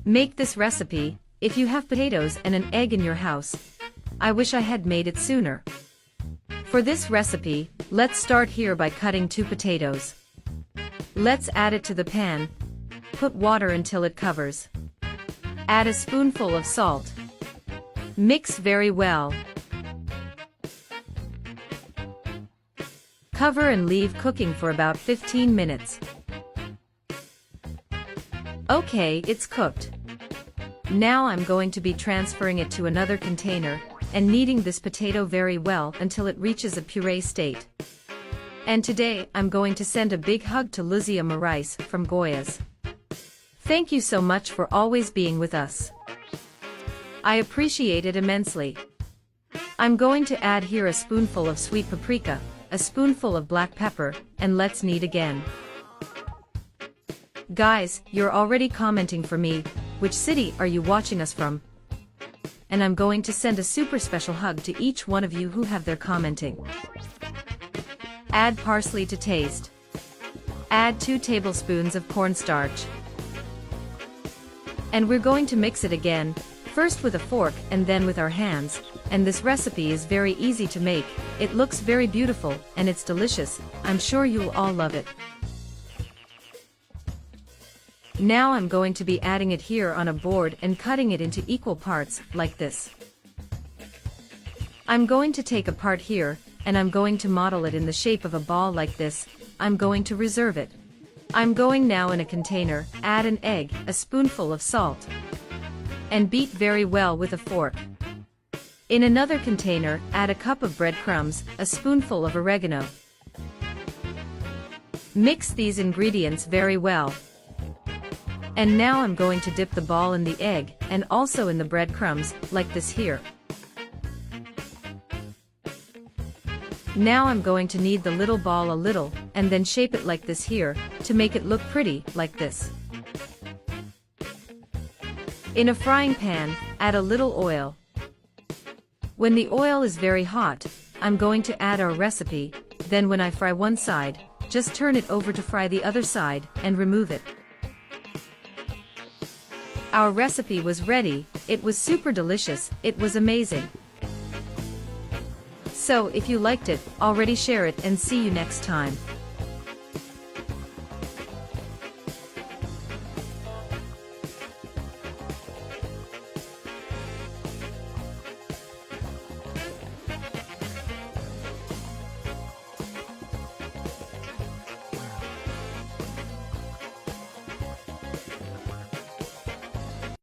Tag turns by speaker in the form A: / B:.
A: Make this recipe if you have potatoes and an egg in your house. I wish I had made it sooner. For this recipe, let's start here by cutting 2 potatoes. Let's add it to the pan. Put water until it covers. Add a spoonful of salt. Mix very well. Cover and leave cooking for about 15 minutes. Okay, it's cooked. Now I'm going to be transferring it to another container and kneading this potato very well until it reaches a puree state. And today I'm going to send a big hug to Luzia Marais from Goiás. Thank you so much for always being with us. I appreciate it immensely. I'm going to add here a spoonful of sweet paprika, a spoonful of black pepper, and let's knead again. Guys, you're already commenting for me, which city are you watching us from? And I'm going to send a super special hug to each one of you who have their commenting. Add parsley to taste. Add 2 tablespoons of cornstarch. And we're going to mix it again, first with a fork and then with our hands, and this recipe is very easy to make, it looks very beautiful, and it's delicious, I'm sure you'll all love it. Now I'm going to be adding it here on a board and cutting it into equal parts, like this. I'm going to take a part here, and I'm going to model it in the shape of a ball like this. I'm going to reserve it. I'm going now in a container, add an egg, a spoonful of salt, and beat very well with a fork. In another container, add a cup of breadcrumbs, a spoonful of oregano. Mix these ingredients very well. And now I'm going to dip the ball in the egg, and also in the breadcrumbs, like this here. Now I'm going to knead the little ball a little, and then shape it like this here, to make it look pretty, like this. In a frying pan, add a little oil. When the oil is very hot, I'm going to add our recipe, then when I fry one side, just turn it over to fry the other side, and remove it. Our recipe was ready, it was super delicious, it was amazing. So if you liked it, already share it and see you next time.